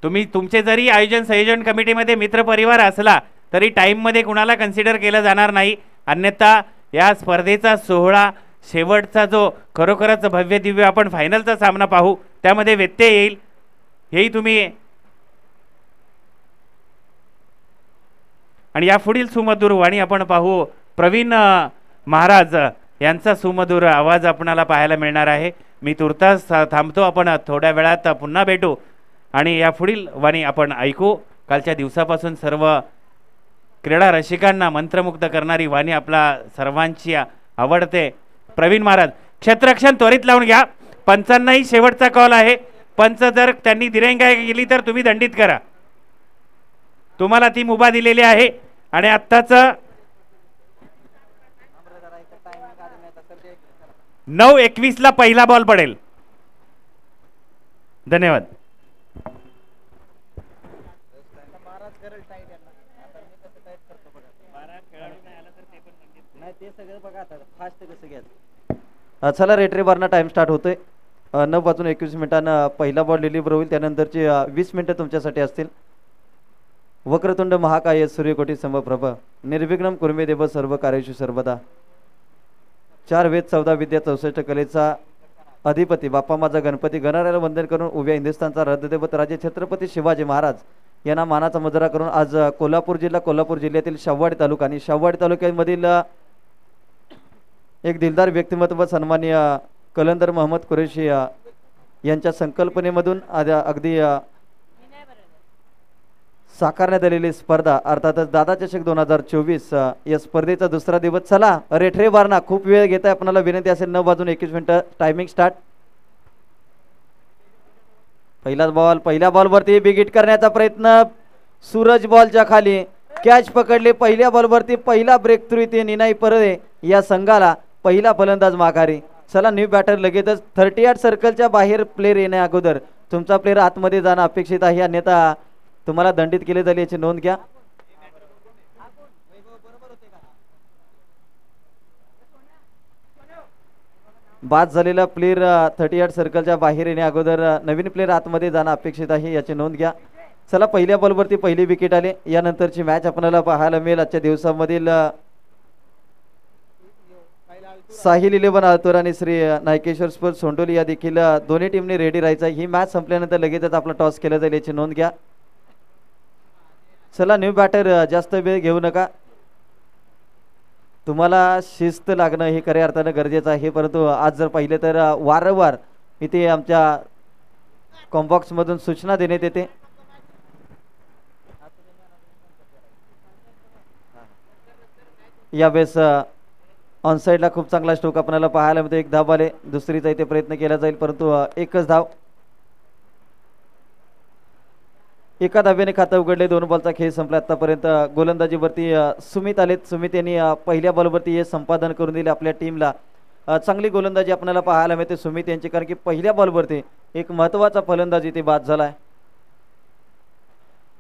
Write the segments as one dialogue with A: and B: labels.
A: तुम्ही तुमचे जरी आयोजन संयोजन कमिटीमध्ये मित्रपरिवार असला तरी टाईममध्ये कुणाला कन्सिडर केलं जाणार नाही, अन्यथा या स्पर्धेचा सोहळा शेवटचा जो खरोखरच भव्य दिव्य आपण फायनलचा सामना पाहू त्यामध्ये व्यत्यय येईल, हेही तुम्ही। आणि या पुढील सुमधुर वाणी आपण पाहू प्रवीण महाराज यांचा सुमधुर आवाज आपणाला पाहायला मिळणार आहे। मी तुर्तास थांबतो, आपण थोड्या वेळात पुन्हा भेटू आणि या पुढील वाणी आपण ऐकू। कालच्या दिवसापासून सर्व क्रीडा रसिकांना मंत्रमुग्ध करणारी वाणी आपला सर्वांची आवडते। प्रवीण महाराज क्षेत्ररक्षण त्वरित लावून घ्या, पंचांनाही शेवटचा कॉल आहे। पंच जर त्यांनी दिरंगाई केली तर तुम्ही दंडित करा, तुम्हाला ती मुभा दिलेली आहे। आणि आत्ताच 9:21 ला पहिला बॉल पडेल। धन्यवाद।
B: चला रेटरीबारना टाइम स्टार्ट होतोय। 9:21 पहिला बॉल डिलिव्हर होईल, त्यानंतरची 20 मिनिटं तुमच्यासाठी असतील। वक्रतुंड महाकाय सूर्यकोटी समप्रभ निर्विघ्नं कुर्मे देव सर्व कार्येषु सर्वदा। 4 वेद 14 विद्या 64 कलेचा अधिपती बाप्पा माझा गणपती गणरायाला वंदन करून उभ्या हिंदुस्थानचा राज्यदेवत राजे छत्रपती शिवाजी महाराज यांना मानाचा मुजरा करून आज कोल्हापूर जिल्ह्यातील शाहवाडी तालुका आणि शाहवाडी तालुक्यामधील एक दिलदार व्यक्तिमत्व सन्माननीय कलंदर मोहम्मद कुरेशी यांच्या संकल्पनेमधून अगदी साकारण्यात आलेली स्पर्धा अर्थातच दादा चषक 2024 या स्पर्धेचा दुसरा दिवस। चला रेठरे बारना खूप वेळ घेत आहे, आपल्याला विनंती असेल 9:21 टायमिंग स्टार्ट। पहिल्या बॉलवरती बिग हिट करण्याचा प्रयत्न, सूरज बॉलच्या खाली कॅच पकडले। पहिल्या बॉलवरती पहिला ब्रेक थ्रू इथे निनाई परदे या संघाला पहिला फलंदाज माघारी। चला न्यू बॅटर लगेचच 38 सर्कलच्या बाहेर प्लेयर येण्या अगोदर तुमचा प्लेयर आतमध्ये जाणं अपेक्षित आहे, अन्यथा तुम्हाला दंडित केले जाईल याची नोंद घ्या। बाद झालेला प्लेयर 38 सर्कलच्या बाहेर येण्या अगोदर नवीन प्लेयर आतमध्ये जाणं अपेक्षित आहे, याची नोंद घ्या। चला पहिल्या बॉलवरती पहिली विकेट आले। यानंतरची मॅच आपल्याला पाहायला मिळेल आजच्या दिवसामधील साहिल 11 आतुर आणि श्री नायकेश्वर स्पोर्ट्स सोंडोली या देखील दोन्ही टीमने रेडी राहायचं। ही मॅच संपल्यानंतर लगेचच आपला टॉस केला जाईल, याची नोंद घ्या। चला न्यू बॅटर जास्त वेळ घेऊ नका, तुम्हाला शिस्त लागणं हे खऱ्या अर्थानं गरजेचं आहे। परंतु आज जर पाहिलं तर वारंवार इथे आमच्या कॉम्बॉक्स मधून सूचना देण्यात येते। यावेळेस ऑनसाइडला खूप चांगला स्ट्रोक आपल्याला पाहायला मिळतो, एक धाव आले, दुसरीचा इथे प्रयत्न केला जाईल परंतु एकच धाव। एका धावेने खातं उघडले, 2 बॉलचा खेळ संपला। आतापर्यंत गोलंदाजीवरती सुमित आलेत, सुमित यांनी पहिल्या बॉलवरती हे संपादन करून दिले आपल्या टीमला। चांगली गोलंदाजी आपल्याला पाहायला मिळते सुमित यांची, कारण की पहिल्या बॉलवरती एक महत्त्वाचा फलंदाज इथे बाद झालाय।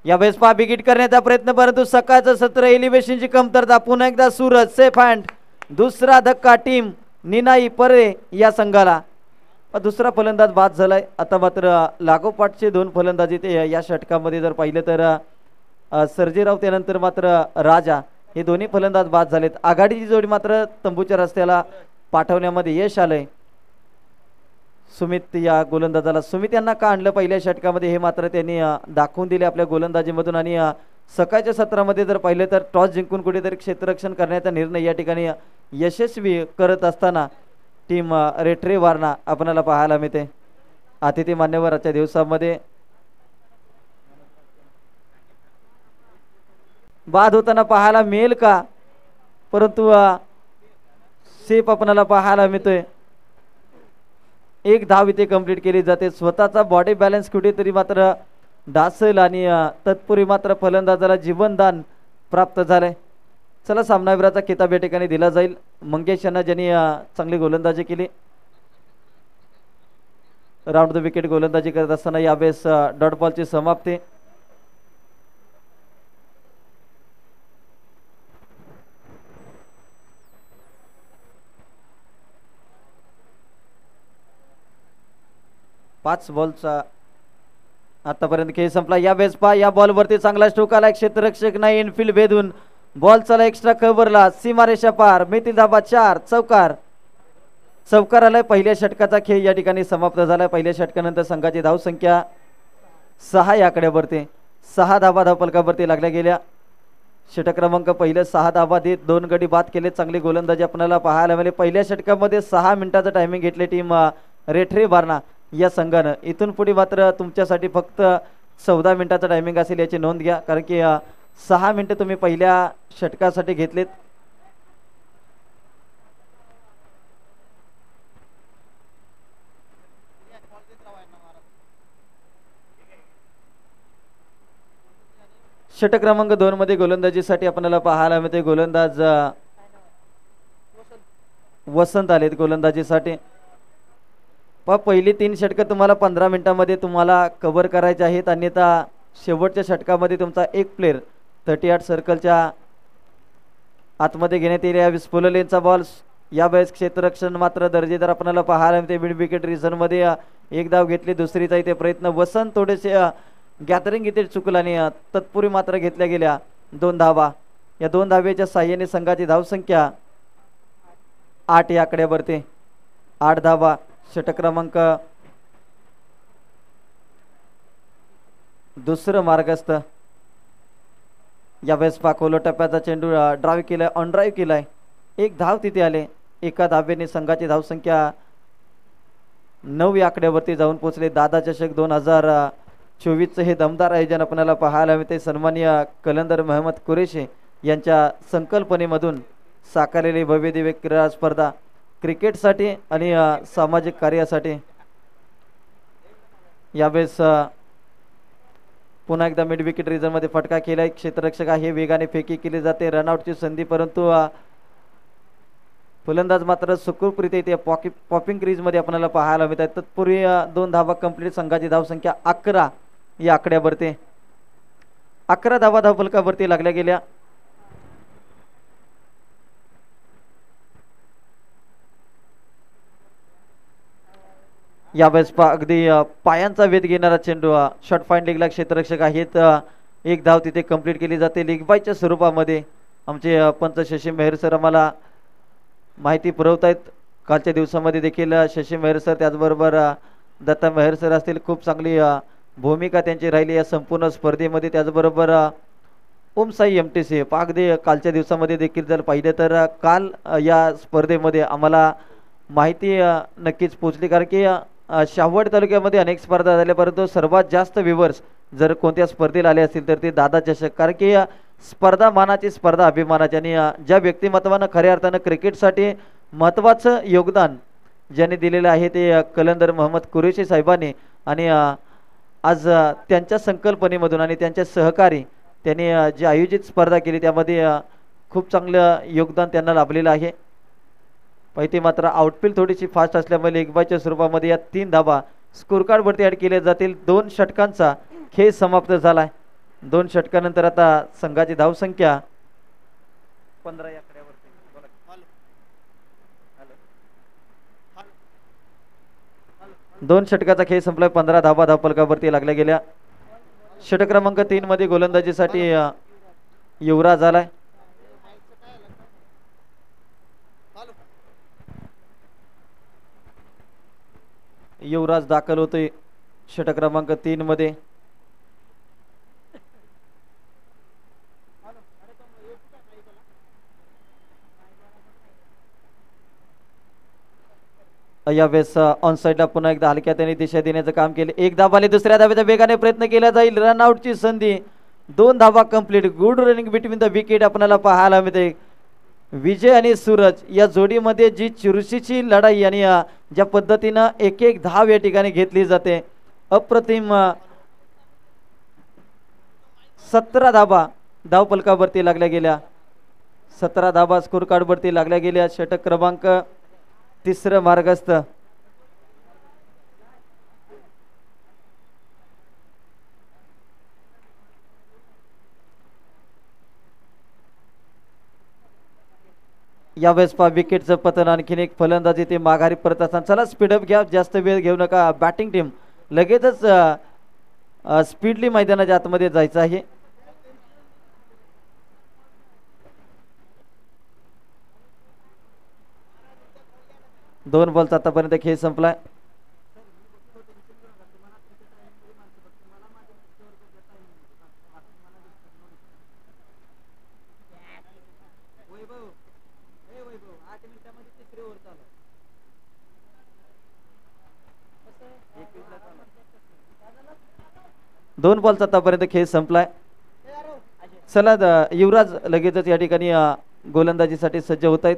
B: यावेळेस बिग हिट करण्याचा प्रयत्न, परंतु सकाळचं सत्र एलिव्हेशनची कमतरता। पुन्हा एकदा सूरज सेफ हँड, दुसरा धक्का टीम निनाई परे या संघाला। दुसरा फलंदाज बाद झालाय। आता मात्र लागोपाठचे 2 फलंदाजी ते या षटकामध्ये जर पाहिलं तर सर्जेराव त्यानंतर मात्र राजा हे दोन्ही फलंदाज बाद झालेत। आघाडीची जोडी मात्र तंबूच्या रस्त्याला पाठवण्यामध्ये यश आलंय सुमित या गोलंदाजाला। सुमित यांना का आणलं पहिल्या षटकामध्ये हे मात्र त्यांनी दाखवून दिले आपल्या गोलंदाजीमधून। आणि सकाळच्या सत्रामध्ये जर पाहिलं तर टॉस जिंकून कुठेतरी क्षेत्ररक्षण करण्याचा निर्णय या ठिकाणी यशस्वी करत असताना टीम रेट्रे वारणा आपल्याला पाहायला मिळते। अतिथी मान्यवर आजच्या दिवसामध्ये बाद होताना पाहायला मिळेल का, परंतु सेफ आपल्याला पाहायला मिळतोय। एक धाव इथे कंप्लीट केली जाते। स्वतःचा बॉडी बॅलन्स कुठेतरी मात्र ढासळला आणि तत्पूर्वी मात्र फलंदाजाला जीवनदान प्राप्त झालंय। चला सामनावीराचा किताब या ठिकाणी दिला जाईल मंगेश यांना, ज्यांनी चांगली गोलंदाजी केली। राऊंड द विकेट गोलंदाजी करत असताना यावेळेस डॉट बॉलची समाप्ती। पाच बॉलचा आतापर्यंत खेळ संपला. या वेळेस पहा या बॉलवरती चांगला स्ट्रोक आला. क्षेत्ररक्षक नाही इनफिल्ड भेदून बॉल चला एक्स्ट्रा कव्हरला सीमारेषा पार. मितील धाबा 4 चौकार. चौकार आलाय. पहिल्या षटकाचा खेळ या ठिकाणी समाप्त झालाय. पहिल्या षटकानंतर संघाची धावसंख्या 6 या आकड्यावरती. 6 धाबा धावफलकावरती लागल्या गेल्या. षटक क्रमांक पहिले 6 धाबा देत 2 गडी बाद केले. चांगली गोलंदाजी आपल्याला पाहायला मिळाली. पहिल्या षटकामध्ये 6 मिनिटाचं टायमिंग घेतले टीम रेठरे बारणा या संघानं. इथून पुढे मात्र तुमच्यासाठी फक्त 14 मिनिटाचं टायमिंग असेल याची नोंद घ्या, कारण की 6 मिनिटं तुम्ही पहिल्या षटकासाठी घेतलेत. षटक क्रमांक 2 मध्ये गोलंदाजीसाठी आपल्याला पाहायला मिळते गोलंदाज वसंत आलेत गोलंदाजीसाठी. पहिली 3 षटकं तुम्हाला 15 मिनिटांमध्ये तुम्हाला कव्हर करायचे आहेत, अन्यथा शेवटच्या षटकामध्ये तुमचा एक प्लेअर 38 सर्कलच्या आतमध्ये घेण्यात येईल. यावेळेस फुललेनचा बॉल. यावेळेस क्षेत्ररक्षण मात्र दर्जेदार आपल्याला पाहायला मिळते. मिड विकेट रिझनमध्ये एक धाव घेतली. दुसरीचा इथे प्रयत्न. वसंत थोडेसे गॅदरिंग इथे चुकला आणि तत्पूर्वी मात्र घेतल्या गेल्या 2 धावा. या 2 धावेच्या साह्याने संघाची धावसंख्या 8 या आकड्यावरती. 8 धावा. षटक क्रमांक 2 मार्गस्थ. यावेळेस पाकोलो टप्प्याचा चेंडू ड्राईव्ह केलाय, ऑन ड्राईव्ह केलाय. 1 धाव तिथे आले. एका धावेने संघाची धावसंख्या 9 या आकड्यावरती जाऊन पोहोचले. दादा चषक 2024चं हे दमदार आयोजन आपल्याला पाहायला मिळते. सन्माननीय कलंदर मोहम्मद कुरेशी यांच्या संकल्पनेमधून साकारलेली भव्यदिव्य क्रीडा स्पर्धा क्रिकेटसाठी आणि सामाजिक कार्यासाठी. यावेळेस पुन्हा एकदा मिड विकेट रिझनमध्ये फटका केलाय. क्षेत्ररक्षक आहे, वेगाने फेकी केली जाते. रनआउटची संधी, परंतु फलंदाज मात्र सुखरूपरित्या इथे पॉपिंग क्रीजमध्ये आपल्याला पाहायला मिळतात. तत्पूर्वी 2 धावा कंप्लीट. संघाची धावसंख्या 11 या आकड्यावरती. 11 धावा धावफलकावरती लागल्या गेल्या. यावेळेस अगदी पायांचा वेध घेणारा चेंडू शॉर्ट फाईन लीगला क्षेत्ररक्षक आहेत. 1 धाव तिथे कंप्लीट केली जाते. लीग बायच्या स्वरूपामध्ये आमचे पंच शशी मेहर सर आम्हाला माहिती पुरवत आहेत. कालच्या दिवसामध्ये देखील शशी मेहर सर, त्याचबरोबर दत्ता मेहर सर असतील, खूप चांगली भूमिका त्यांची राहिली या संपूर्ण स्पर्धेमध्ये. त्याचबरोबर ओम साई MTC अगदी कालच्या दिवसामध्ये देखील जर पाहिलं तर काल या स्पर्धेमध्ये आम्हाला माहिती नक्कीच पोचली, कारण की शाहवाड तालुक्यामध्ये अनेक स्पर्धा झाल्या, परंतु सर्वात जास्त व्ह्यूवर्स जर कोणत्या स्पर्धेला आले असतील तर ते दादा चषक. कारण की स्पर्धा मानाची, स्पर्धा अभिमानाची, आणि ज्या व्यक्तिमत्वानं खऱ्या अर्थानं क्रिकेटसाठी महत्त्वाचं योगदान ज्यांनी दिलेलं आहे ते कलंदर मोहम्मद कुरेशी साहेबांनी. आणि आज त्यांच्या संकल्पनेमधून आणि त्यांच्या सहकारी त्यांनी जी आयोजित स्पर्धा केली त्यामध्ये खूप चांगलं योगदान त्यांना लाभलेलं आहे. पहिली मात्र आउटफील्ड थोडीशी फास्ट असल्यामुळे एक बायच्या स्वरूपामध्ये या 3 धावा स्कोर कार्डवरती ॲड केल्या जातील. 2 षटकांचा खेळ समाप्त झालाय. 2 षटकानंतर आता संघाची धावसंख्या 15 या आकड्यावरती. 2 षटकाचा खेळ संपलाय. 15 धावा धावफलकावरती लागल्या गेल्या. षटक क्रमांक 3 मध्ये गोलंदाजीसाठी युवराज आलाय. युवराज दाखल होतोय षटक क्रमांक 3 मध्ये. यावेळेस ऑन साईडला पुन्हा एकदा हलक्या त्याने दिशा देण्याचं काम केले. 1 धाव आली. दुसऱ्या धावेचा वेगाने प्रयत्न केला जाईल. रनआउटची संधी. 2 धावा complete. Good running between the wicket आपल्याला पाहायला मिळते. विजय आणि सूरज या जोडीमध्ये जी चुरशीची लढाई आणि ज्या पद्धतीनं 1-1 धाव या ठिकाणी घेतली जाते, अप्रतिम. 17 धावा धावफलकावरती लागल्या गेल्या. 17 धावा स्कोर कार्डवरती लागल्या गेल्या. षटक क्रमांक 3 मार्गस्थ. यावेळेस विकेटचं पतन. आणखीन एक फलंदाजी ते माघारी परत असताना. चला स्पीडअप घ्या, जास्त वेळ घेऊ नका. बॅटिंग टीम लगेचच स्पीडली मैदानाच्या आतमध्ये जायचं आहे. दोन बॉलचा आतापर्यंत खेळ संपलाय. दोन बॉलचा आतापर्यंत खेळ संपलाय. चला युवराज लगेचच या ठिकाणी गोलंदाजीसाठी सज्ज होत आहेत.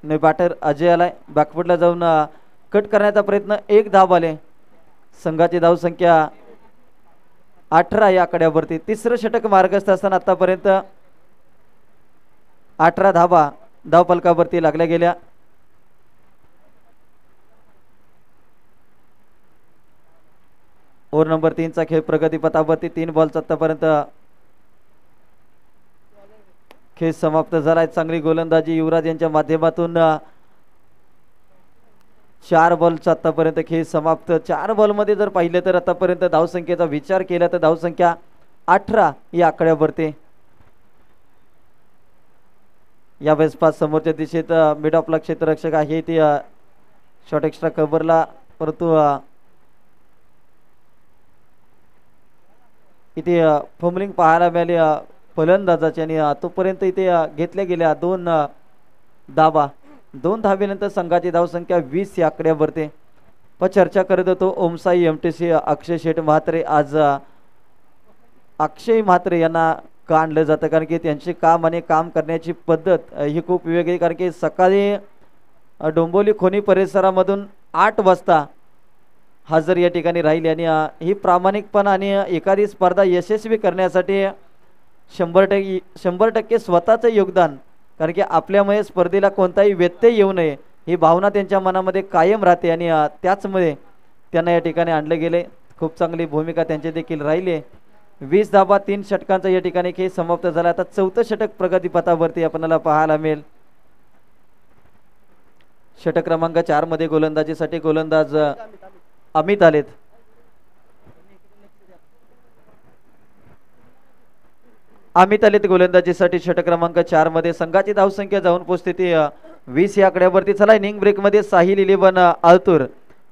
B: बॅटर अजय आलाय. बॅकफुटला जाऊन कट करण्याचा प्रयत्न. एक धाव आले. संघाची धावसंख्या 18 या आकड्यावरती. तिसरं षटक मार्गस्थ असताना आतापर्यंत 18 धावा धावफलकावरती लागल्या गेल्या. ओव्हर नंबर 3 चा खेळ प्रगतीपथावरती. 3 बॉलचा आतापर्यंत खेळ समाप्त झालाय. चांगली गोलंदाजी युवराज यांच्या माध्यमातून 4 बॉलचा आतापर्यंत खेळ समाप्त. 4 बॉलमध्ये जर पाहिलं तर आतापर्यंत धावसंख्येचा विचार केला तर धावसंख्या 18 या आकड्यावरती. यावेळेस 5 समोरच्या दिशेत मिड ऑफला क्षेत्ररक्षक आहे ते शॉट एक्स्ट्रा कव्हरला, परंतु इथे फंबलिंग पाहायला मिळाली फलंदाजाची आणि तोपर्यंत इथे घेतल्या गेल्या 2 धावा. 2 धावेनंतर संघाची धावसंख्या 20 या आकड्यावरती. पण चर्चा करत होतो ओमसाई एमटीसी अक्षय शेठ म्हात्रे. आज अक्षय म्हात्रे यांना का आणलं जातं कारण की त्यांचे काम आणि काम करण्याची पद्धत ही खूप वेगळी. कारण की सकाळी डोंबोली खोनी परिसरामधून 8 वाजता हजर या ठिकाणी राहिली आणि ही प्रामाणिकपणा आणि एखादी स्पर्धा यशस्वी करण्यासाठी 100% स्वतःचं योगदान. कारण की आपल्यामुळे स्पर्धेला कोणताही व्यत्यय येऊ नये ही भावना त्यांच्या मनामध्ये कायम राहते आणि त्याचमुळे त्यांना या ठिकाणी आणलं गेले. खूप चांगली भूमिका त्यांची देखील राहिली. 20 धावा 3 षटकांचा या ठिकाणी खेळ समाप्त झाला. आता 4थं षटक प्रगतीपथावरती आपल्याला पाहायला मिळेल. षटक क्रमांक 4 मध्ये गोलंदाजीसाठी गोलंदाज अमित आलेत. अमित आलेत गोलंदाजीसाठी षटक क्रमांक 4 मध्ये. संघाची धावसंख्या जाऊन पोहोचते ती 20 या आकड्यावरती. चला इनिंग ब्रेक मध्ये साहिल 11 आलतूर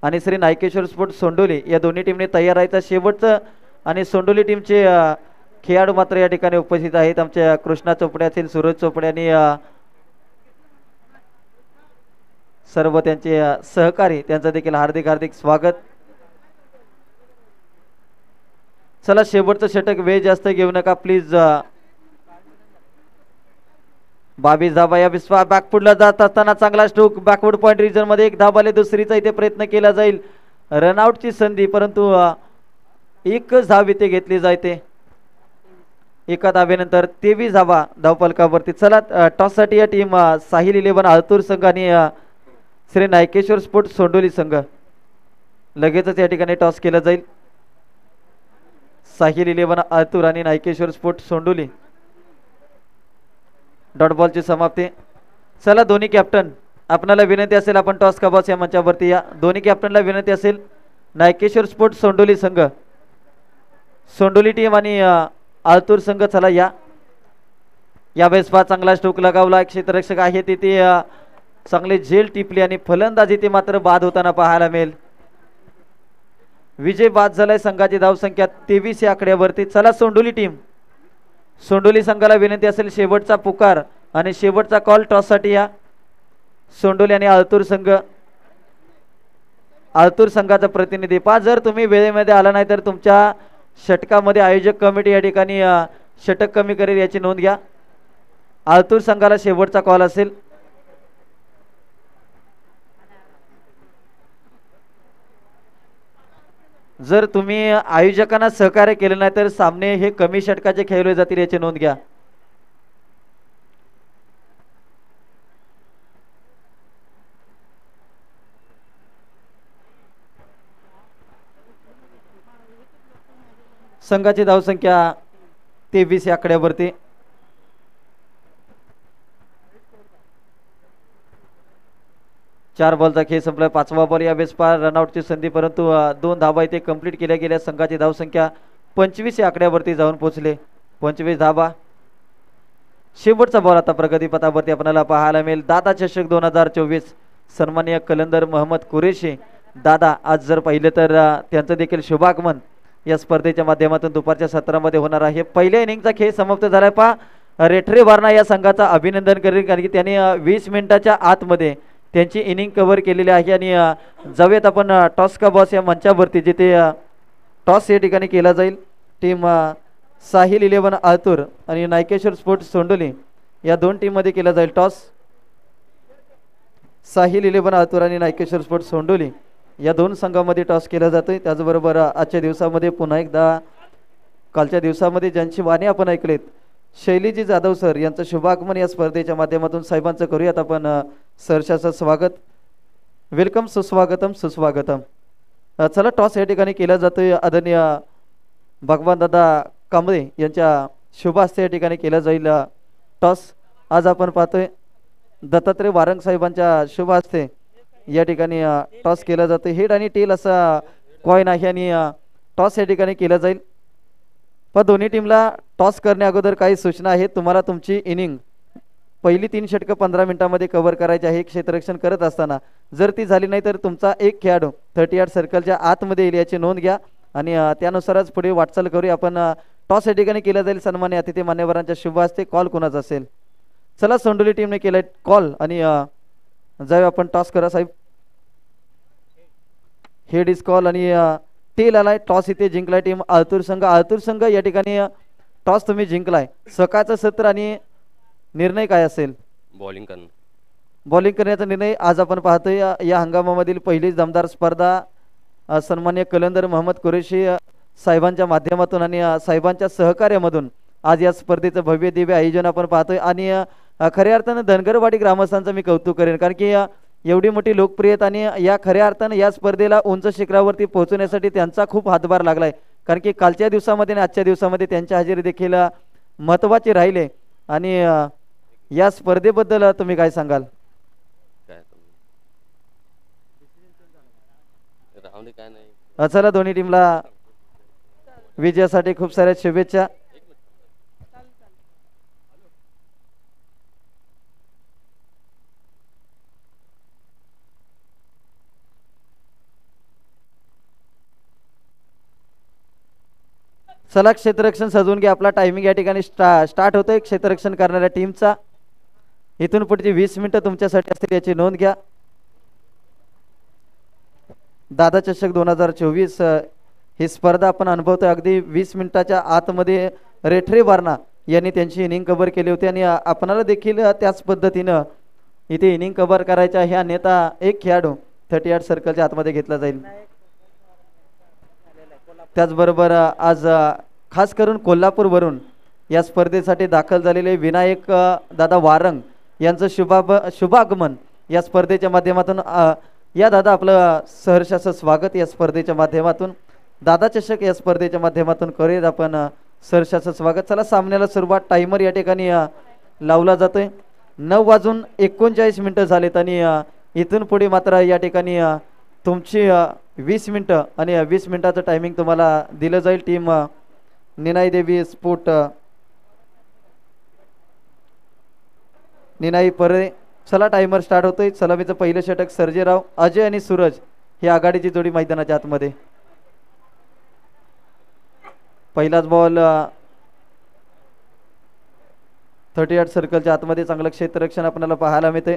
B: आणि श्री नायकेश्वर स्पोर्ट सोंडोली या दोन्ही टीमने तयार राहायचं. शेवटचं आणि सोंडोली टीमचे खेळाडू मात्र या ठिकाणी उपस्थित आहेत. आमच्या कृष्णा चोपडे असतील, सूरज चोपडे आणि सर्व त्यांचे सहकारी, त्यांचं देखील हार्दिक हार्दिक स्वागत. चला शेवटचं षटक वेळ जास्त घेऊ नका प्लीज. 22 धावा या विश्वा. बॅकफुटला जात असताना चांगला स्ट्रोक. बॅकवर्ड पॉइंट रिजन मध्ये 1 धाव आले. दुसरीचा इथे प्रयत्न केला जाईल. रनआउटची संधी परंतु 1 धाव इथे घेतली जाते. 1 धावेनंतर 23 धावा धावफलकावरती. चला टॉससाठी या टीम साहिल 11 आलतूर संघ आणि श्री नायकेश्वर स्पोर्ट सोंडोली संघ. लगेचच या ठिकाणी टॉस केला जाईल. साहिल 11 आलतूर आणि नायकेश्वर स्पोर्ट सोंडोली. डॉट बॉलची समाप्ती. चला दोन्ही कॅप्टन आपणाला विनंती असेल आपण टॉस का बॉस या मंचावरती या. दोन्ही कॅप्टनला विनंती असेल. नायकेश्वर स्पोर्ट सोंडोली संघ, सोंडोली टीम आणि आलतूर संघ चला या. यावेळेस चांगला स्ट्रोक लगावला. क्षेत्ररक्षक आहे तिथे चांगले झेल टिपली आणि फलंदाजी ते मात्र बाद होताना पाहायला मिळेल. विजय बाद झालाय. संघाची धावसंख्या 23 या आकड्यावरती. चला सोंडोली टीम, सोंडोली संघाला विनंती असेल शेवटचा पुकार आणि शेवटचा कॉल टॉससाठी या. सोंडोली आणि आलतूर संघ, आलतूर संघाचा प्रतिनिधी. जर तुम्ही वेळेमध्ये आला नाही तर तुमच्या षटकामध्ये आयोजक कमिटी या ठिकाणी षटक कमी करेल याची नोंद घ्या. आलतूर संघाला शेवटचा कॉल असेल. जर तुम्ही आयोजकांना सहकार्य केले नाही तर सामने हे कमी षटकाचे खेळले जातील याची नोंद घ्या. संघाची धावसंख्या 23 या आकड्यावरती. 4 बॉलचा खेळ संपला. 5वा बॉल यावेळेस पार रनआउटची संधी, परंतु 2 धाबा इथे कंप्लीट केल्या गेल्या. संघाची धावसंख्या 25 या आकड्यावरती जाऊन पोहोचले. 25 धाबा. शेवटचा बॉल आता प्रगतीपथावरती आपल्याला पाहायला मिळेल. दादा चषक 2024 सन्माननीय कलंदर मोहम्मद कुरेशी दादा आज जर पाहिलं तर त्यांचं देखील शुभागमन या स्पर्धेच्या माध्यमातून दुपारच्या सत्रामध्ये होणार आहे. पहिल्या इनिंगचा खेळ समाप्त झालाय. पहा रेठरे वारणा या संघाचा अभिनंदन करेल, कारण की त्यांनी 20 मिनिटाच्या आतमध्ये त्यांची इनिंग कव्हर केलेली आहे. आणि जाऊयात आपण टॉस का बॉस या मंचावरती, जिथे टॉस या ठिकाणी केला जाईल. टीम साहिल 11 आतूर आणि नायकेश्वर स्पोर्ट्स सोंडोली या दोन टीममध्ये केला जाईल टॉस. साहिल 11 आतूर आणि नायकेश्वर स्पोर्ट्स सोंडोली या दोन संघामध्ये टॉस केला जातोय. त्याचबरोबर आजच्या दिवसामध्ये पुन्हा एकदा कालच्या दिवसामध्ये ज्यांची वाणी आपण ऐकलेत, शैलीजी जाधव सर यांचं शुभागमन या स्पर्धेच्या माध्यमातून साहेबांचं करूयात आपण सहर्षाचं स्वागत. वेलकम, सुस्वागतम सुस्वागतम. चला टॉस या ठिकाणी केला जातोय. आदरणीय भगवान दादा कांबळे यांच्या शुभ हस्ते या ठिकाणी केला जाईल टॉस. आज आपण पाहतोय दत्तात्रय वारंग साहेबांच्या शुभ हस्ते या ठिकाणी टॉस केला जातो. हेड आणि टेल असा कॉइन आहे आणि टॉस या ठिकाणी केला जाईल. पण दोन्ही टीमला टॉस करण्या अगोदर काही सूचना आहेत. तुम्हाला तुमची इनिंग पहिली 3 षटकं 15 मिनिटांमध्ये कव्हर करायची आहे क्षेत्ररक्षण करत असताना. जर ती झाली नाही तर तुमचा एक खेळाडू 30 सर्कलच्या आतमध्ये येईल याची नोंद घ्या आणि त्यानुसारच पुढे वाटचाल करूया आपण. टॉस या ठिकाणी केला जाईल. सन्मान्य अतिथी मान्यवरांच्या शुभ हस्ते. कॉल कोणाचा असेल? चला सोंडोली टीमने केलाय कॉल आणि जाऊया आपण. टॉस करा साहेब. हेड इज कॉल आणि टेल आलाय. टॉस इथे जिंकलाय टीम आळतूर संघ. आळतूर संघ या ठिकाणी टॉस तुम्ही जिंकलाय. सकाळचं सत्र आणि निर्णय काय असेल?
C: बॉलिंग करणं.
B: बॉलिंग करण्याचा निर्णय. आज आपण पाहतोय या हंगामामधील पहिलीच दमदार स्पर्धा सन्मान्य कलंदर मोहम्मद कुरेशी साहेबांच्या माध्यमातून आणि साहेबांच्या सहकार्यामधून आज या स्पर्धेचं भव्य दिव्य आयोजन आपण पाहतोय. आणि खऱ्या अर्थानं धनगरवाडी ग्रामस्थांचं मी कौतुक करेन, कारण की एवढी मोठी लोकप्रियता आणि या खऱ्या अर्थानं या स्पर्धेला उंच शिखरावरती पोहोचण्यासाठी त्यांचा खूप हातभार लागलाय. कारण की कालच्या दिवसामध्ये आणि आजच्या दिवसामध्ये त्यांच्या हजेरी देखील महत्त्वाचे राहिले. आणि या स्पर्धेबद्दल तुम्ही काय सांगाल?
C: काय नाही.
B: चला दोन्ही टीमला विजयासाठी खूप साऱ्या शुभेच्छा. चला क्षेत्ररक्षण सजवून घ्या. आपला टायमिंग या ठिकाणी स्टार्ट होतोय क्षेत्ररक्षण करणाऱ्या टीमचा. इथून पुढची 20 मिनिटं तुमच्यासाठी असतील याची नोंद घ्या. दादा चषक 2024 ही स्पर्धा आपण अनुभवतोय. अगदी 20 मिनिटाच्या आतमध्ये रेठरे वारणा यांनी त्यांची इनिंग कव्हर केली होती आणि आपणाला देखील त्याच पद्धतीनं इथे इनिंग कव्हर करायच्या आहे. अन्यथा एक खेळाडू 38 सर्कलच्या आतमध्ये घेतला जाईल. त्याचबरोबर आज खास करून कोल्हापूरवरून या स्पर्धेसाठी दाखल झालेले विनायक दादा वारंग यांचं शुभागमन या स्पर्धेच्या माध्यमातून. या दादा आपलं सहर्षाचं स्वागत या स्पर्धेच्या माध्यमातून. दादा चषक या स्पर्धेच्या माध्यमातून करूयात आपण सहर्षाचं स्वागत. चला सामन्याला सुरुवात. टायमर या ठिकाणी लावला जातोय. 9:39 झालेत आणि इथून पुढे मात्र या ठिकाणी तुमची 20 मिनिटं आणि 20 मिनिटाचं टायमिंग तुम्हाला दिलं जाईल. टीम निनाई देवी स्पोर्ट निनाई परळे. चला टायमर स्टार्ट होतोय. सलामीचं पहिलं षटक सर्जेराव. अजय आणि सूरज ही आघाडीची जोडी मैदानाच्या आतमध्ये. पहिलाच बॉल 38 सर्कलच्या आतमध्ये. चांगलं क्षेत्ररक्षण आपल्याला पाहायला मिळते.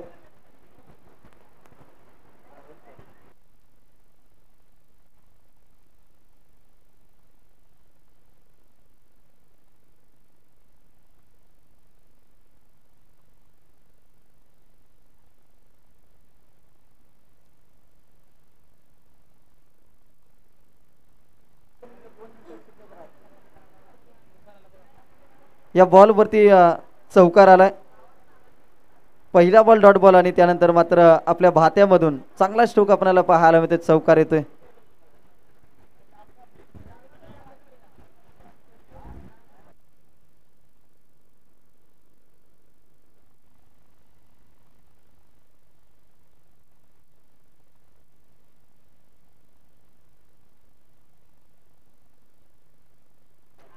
B: या बॉलवरती चौकार आलाय. पहिला बॉल डॉट बॉल आणि त्यानंतर मात्र आपल्या भात्यामधून चांगला स्ट्रोक आपल्याला पाहायला मिळते. चौकार येतोय.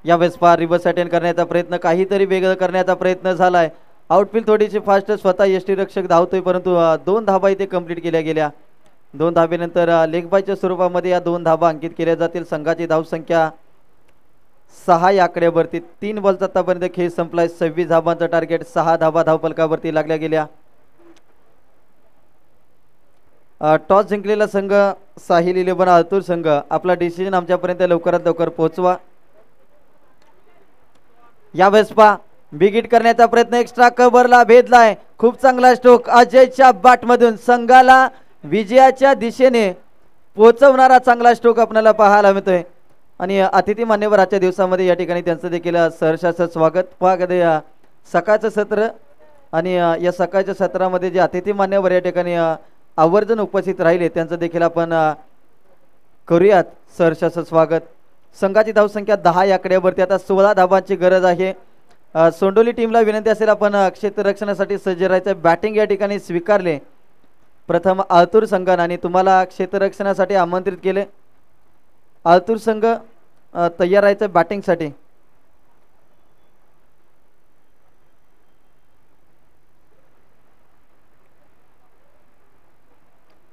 B: यावेळेस पहा रिव्हर्स अटेंड करण्याचा प्रयत्न, काहीतरी वेगळं करण्याचा प्रयत्न झालाय. आउटफील्ड थोडीशी फास्ट स्वतः यष्टी रक्षक धावतोय, परंतु 2 धाबा इथे कंप्लीट केल्या गेल्या. 2 धाबेनंतर लेग बायच्या स्वरूपामध्ये या 2 धाबा अंकित केल्या जातील. संघाची धावसंख्या 6 या आकड्यावरती. 3 बॉलचा आतापर्यंत खेळ संपलाय. 26 धाबांचं टार्गेट. 6 धाबा धावफलकावरती लागल्या गेल्या. टॉस जिंकलेला संघ साहिल 11 आतूर संघ, आपला डिसिजन आमच्यापर्यंत लवकरात लवकर पोहोचवा. यावेळेस पहा बिग हिट करण्याचा प्रयत्न, एक्स्ट्रा कव्हरला भेदलाय. खूप चांगला स्ट्रोक अजयच्या बॅट मधून संघाला विजयाच्या दिशेने पोहोचवणारा चांगला स्ट्रोक आपल्याला पाहायला मिळतोय. आणि अतिथी मान्यवर आजच्या दिवसामध्ये या ठिकाणी त्यांचं देखील सहर्षाचं स्वागत. पहा कधी सकाळचं सत्र आणि या सकाळच्या सत्रामध्ये जे अतिथी मान्यवर या ठिकाणी आवर्जून उपस्थित राहिले त्यांचं देखील आपण करूयात सहर्षाचं स्वागत. संघाची धावसंख्या 10 या आकड्यावरती. आता 16 धाबांची गरज आहे. सोंडोली टीमला विनंती असेल आपण क्षेत्ररक्षणासाठी सज्ज राहायचं. बॅटिंग या ठिकाणी स्वीकारले प्रथम आळतूर संघाने आणि तुम्हाला क्षेत्ररक्षणासाठी आमंत्रित केले. आळतूर संघ तयार राहायचं बॅटिंगसाठी.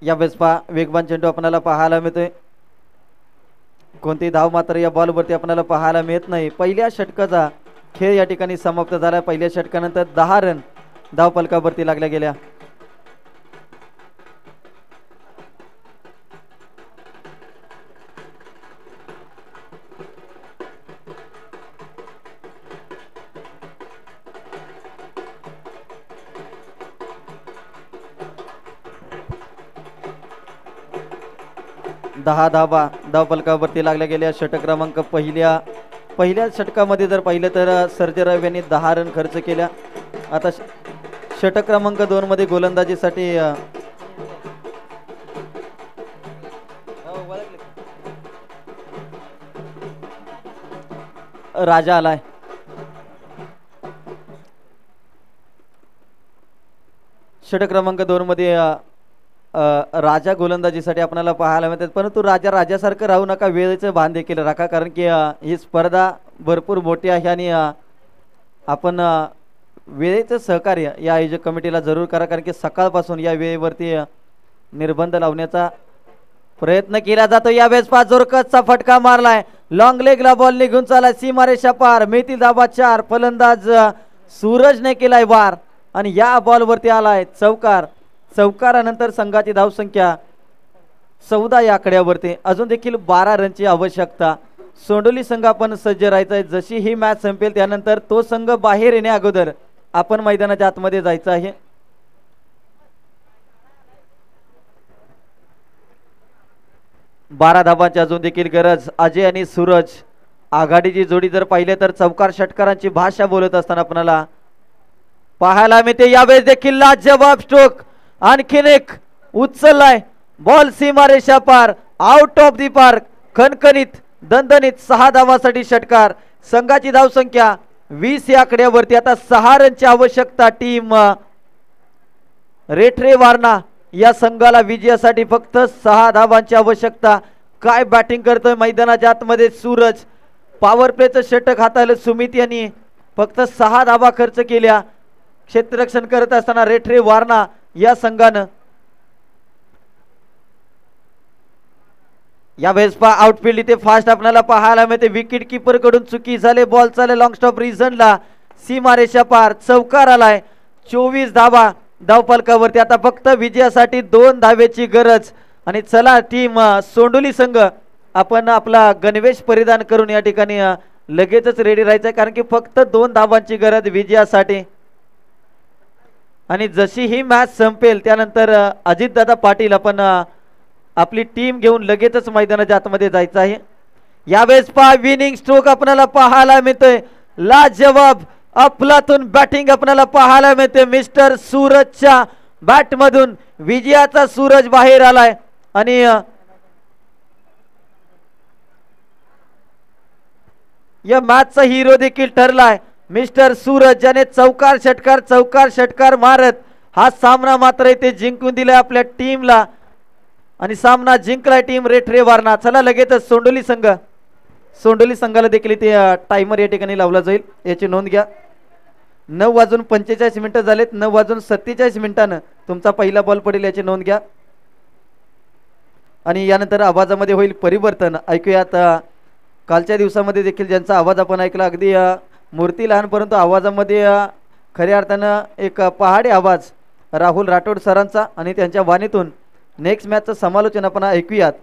B: यावेळेस पहा वेगवान चेंडू आपल्याला पाहायला मिळतोय. कोणती धाव मात्र या बॉलवरती आपल्याला पाहायला मिळत नाही. पहिल्या षटकाचा खेळ या ठिकाणी समाप्त झाला. पहिल्या षटकानंतर 10 रन धाव फलकावरती लागल्या गेल्या. दहा धाबा धाव फलकावरती लागल्या गेल्या. षटक क्रमांक पहिल्या षटकामध्ये जर पाहिलं तर सर्जेराव यांनी 10 रन खर्च केल्या. आता षटक क्रमांक 2 मध्ये गोलंदाजीसाठी राजा आलाय. षटक क्रमांक 2 मध्ये राजा गोलंदाजीसाठी आपल्याला पाहायला मिळतात. परंतु राजासारखं राहू नका, वेळेचं भान देखील राखा, कारण की ही स्पर्धा भरपूर मोठी आहे आणि आपण वेळेचं सहकार्य या आयोजक कमिटीला जरूर करा, कारण की सकाळपासून या वेळेवरती निर्बंध लावण्याचा प्रयत्न केला जातो. यावेळेस 5 जोरकसचा फटका मारलाय. लॉंग लेगला बॉल निघून चालला सीमारेषा पार. मिळतील धाबा 4. फलंदाज सूरजने केलाय वार आणि या बॉलवरती आलाय चौकार. चौकारानंतर संघाची धावसंख्या 14 या आकड्यावरती. अजून देखील 12 रनची आवश्यकता. सोंडोली संघ आपण सज्ज राहायचं आहे. जशी ही मॅच संपेल त्यानंतर तो संघ बाहेर येण्या अगोदर आपण मैदानाच्या आतमध्ये जायचं आहे. बारा धाबांची अजून देखील गरज. अजय आणि सूरज आघाडीची जोडी जर पाहिले तर चौकार षटकारांची भाषा बोलत असताना आपल्याला पाहायला मिळते. यावेळेस देखील लाजवाब स्ट्रोक. आणखीन एक उचललाय बॉल सीमारेषा पार. Out of the park. खणखणीत दणदणीत 6 धावांसाठी षटकार. संघाची धावसंख्या 20 या आकड्यावरती. आता 6 रनची आवश्यकता. टीम रेठरे वारणा या संघाला विजयासाठी फक्त 6 धावांची आवश्यकता. काय बॅटिंग करतोय मैदानाच्या आतमध्ये सूरज. पॉवर प्लेचं षटक हाताळलं सुमित यांनी. फक्त 6 धावा खर्च केल्या. क्षेत्ररक्षण करत असताना रेठरे वारणा या संघानं यावेळेस आउटफील्ड इथे फास्ट आपल्याला पाहायला मिळते. विकेट किपर कडून चुकी झाले. बॉल चाले लॉंग स्टॉप रिझनला. सीमारेषा पार. चौकार आलाय. 24 धावा धाव फलकावरती. आता फक्त विजयासाठी 2 धावेची गरज. आणि चला टीम सोंडोली संघ आपण आपला गणवेश परिधान करून या ठिकाणी लगेचच रेडी राहायचं, कारण की फक्त 2 धावांची गरज विजयासाठी. आणि जशी ही मॅच संपेल त्यानंतर अजितदादा पाटील आपण आपली टीम घेऊन लगेचच मैदानाच्या आतमध्ये जायचं आहे. यावेळेस विनिंग स्ट्रोक आपल्याला पाहायला मिळतोय. लाजवाब अफलातून बॅटिंग आपल्याला पाहायला मिळते. मिस्टर सूरजच्या बॅट मधून विजयाचा सूरज बाहेर आलाय आणि या मॅचचा हिरो देखील ठरलाय मिस्टर सूरज, ज्याने चौकार षटकार मारत हा सामना मात्र इथे जिंकून दिलाय आपल्या टीमला आणि सामना जिंकलाय टीम रेठरे वारणा. चला लगेचच सोंडोली संघ सोंडोली संघाला देखील इथे टायमर या ठिकाणी लावला जाईल, याची नोंद घ्या. 9:45 झालेत. 9:47 तुमचा पहिला बॉल पडेल, याची नोंद घ्या. आणि यानंतर आवाजामध्ये होईल परिवर्तन. ऐकूयात कालच्या दिवसामध्ये देखील ज्यांचा आवाज आपण ऐकला, अगदी मूर्ती लहान परंतु आवाजामध्ये खऱ्या अर्थानं एक पहाडी आवाज राहुल राठोड सरांचा, आणि त्यांच्या वाणीतून नेक्स्ट मॅचचं समालोचन आपण ऐकूयात.